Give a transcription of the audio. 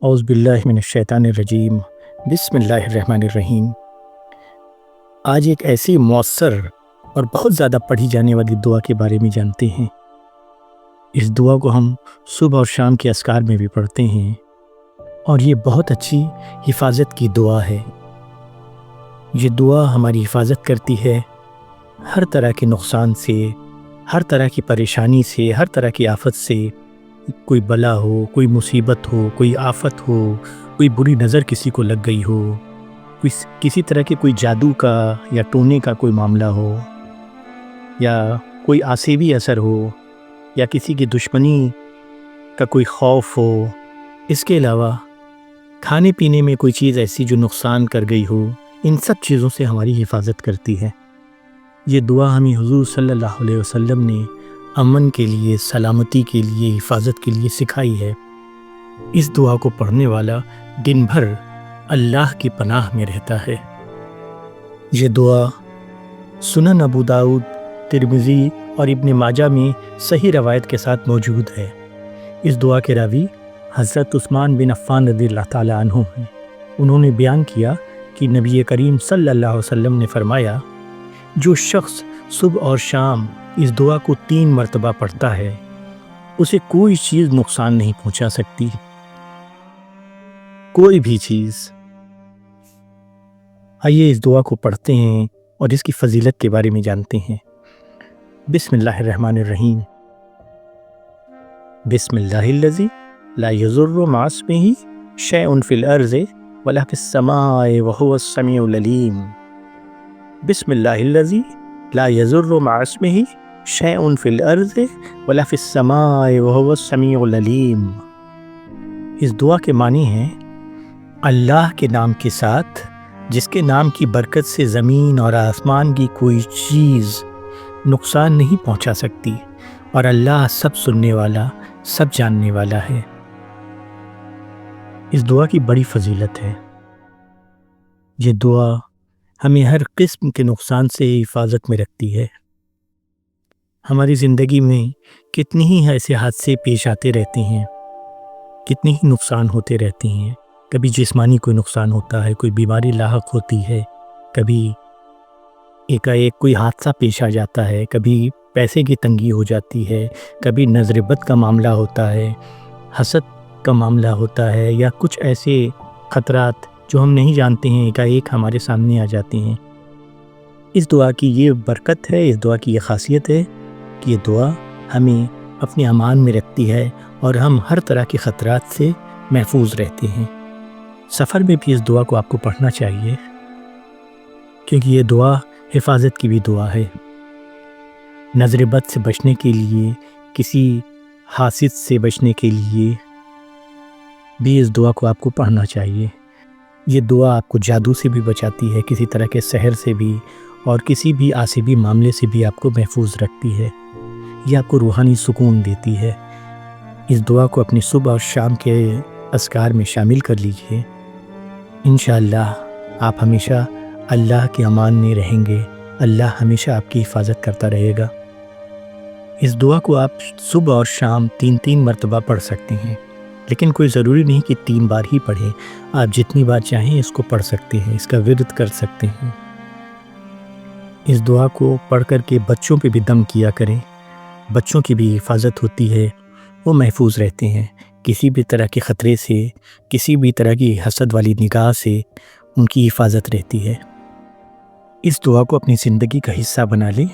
اعوذ باللہ من الشیطان الرجیم، بسم اللہ الرحمن الرحیم۔ آج ایک ایسی مؤثر اور بہت زیادہ پڑھی جانے والی دعا کے بارے میں جانتے ہیں۔ اس دعا کو ہم صبح اور شام کے اذکار میں بھی پڑھتے ہیں، اور یہ بہت اچھی حفاظت کی دعا ہے۔ یہ دعا ہماری حفاظت کرتی ہے ہر طرح کے نقصان سے، ہر طرح کی پریشانی سے، ہر طرح کی آفت سے۔ کوئی بلا ہو، کوئی مصیبت ہو، کوئی آفت ہو، کوئی بری نظر کسی کو لگ گئی ہو، کسی طرح کے کوئی جادو کا یا ٹونے کا کوئی معاملہ ہو، یا کوئی آسیبی اثر ہو، یا کسی کی دشمنی کا کوئی خوف ہو۔ اس کے علاوہ کھانے پینے میں کوئی چیز ایسی جو نقصان کر گئی ہو، ان سب چیزوں سے ہماری حفاظت کرتی ہے۔ یہ دعا ہمیں حضور صلی اللہ علیہ وسلم نے امن کے لیے، سلامتی کے لیے، حفاظت کے لیے سکھائی ہے۔ اس دعا کو پڑھنے والا دن بھر اللہ کی پناہ میں رہتا ہے۔ یہ دعا سنن ابو داؤد، ترمذی اور ابن ماجہ میں صحیح روایت کے ساتھ موجود ہے۔ اس دعا کے راوی حضرت عثمان بن عفان رضی اللہ تعالیٰ عنہ ہیں۔ انہوں نے بیان کیا کہ نبی کریم صلی اللہ علیہ وسلم نے فرمایا، جو شخص صبح اور شام اس دعا کو 3 مرتبہ پڑھتا ہے، اسے کوئی چیز نقصان نہیں پہنچا سکتی، کوئی بھی چیز۔ آئیے اس دعا کو پڑھتے ہیں اور اس کی فضیلت کے بارے میں جانتے ہیں۔ بسم اللہ الرحمن الرحیم۔ بسم اللہ الذی لا یضر مع اسمہ شیء فی الارض ولا فی السماء وہو السمیع العلیم۔ بسم اللہ الذی لا یضر مع اسمہ شیء فی الارض ولا فی السماء وہو السمیع العلیم۔ اس دعا کے معنی ہیں، اللہ کے نام کے ساتھ جس کے نام کی برکت سے زمین اور آسمان کی کوئی چیز نقصان نہیں پہنچا سکتی، اور اللہ سب سننے والا، سب جاننے والا ہے۔ اس دعا کی بڑی فضیلت ہے۔ یہ دعا ہمیں ہر قسم کے نقصان سے حفاظت میں رکھتی ہے۔ ہماری زندگی میں کتنی ہی ایسے حادثے پیش آتے رہتے ہیں، کتنی ہی نقصان ہوتے رہتے ہیں۔ کبھی جسمانی کوئی نقصان ہوتا ہے، کوئی بیماری لاحق ہوتی ہے، کبھی ایک کوئی حادثہ پیش آ جاتا ہے، کبھی پیسے کی تنگی ہو جاتی ہے، کبھی نظر بد کا معاملہ ہوتا ہے، حسد کا معاملہ ہوتا ہے، یا کچھ ایسے خطرات جو ہم نہیں جانتے ہیں ایک ہمارے سامنے آ جاتے ہیں۔ اس دعا کی یہ برکت ہے، اس دعا کی یہ خاصیت ہے کہ یہ دعا ہمیں اپنے امان میں رکھتی ہے، اور ہم ہر طرح کے خطرات سے محفوظ رہتے ہیں۔ سفر میں بھی اس دعا کو آپ کو پڑھنا چاہیے، کیونکہ یہ دعا حفاظت کی بھی دعا ہے۔ نظر بد سے بچنے کے لیے، کسی حاسد سے بچنے کے لیے بھی اس دعا کو آپ کو پڑھنا چاہیے۔ یہ دعا آپ کو جادو سے بھی بچاتی ہے، کسی طرح کے سحر سے بھی، اور کسی بھی آسیبی معاملے سے بھی آپ کو محفوظ رکھتی ہے۔ یہ آپ کو روحانی سکون دیتی ہے۔ اس دعا کو اپنی صبح اور شام کے اذکار میں شامل کر لیجئے۔ انشاءاللہ آپ ہمیشہ اللہ کے امان میں رہیں گے، اللہ ہمیشہ آپ کی حفاظت کرتا رہے گا۔ اس دعا کو آپ صبح اور شام 3 مرتبہ پڑھ سکتے ہیں، لیکن کوئی ضروری نہیں کہ 3 بار ہی پڑھیں۔ آپ جتنی بار چاہیں اس کو پڑھ سکتے ہیں، اس کا ورد کر سکتے ہیں۔ اس دعا کو پڑھ کر کے بچوں پہ بھی دم کیا کریں، بچوں کی بھی حفاظت ہوتی ہے، وہ محفوظ رہتے ہیں کسی بھی طرح کے خطرے سے، کسی بھی طرح کی حسد والی نگاہ سے ان کی حفاظت رہتی ہے۔ اس دعا کو اپنی زندگی کا حصہ بنا لیں۔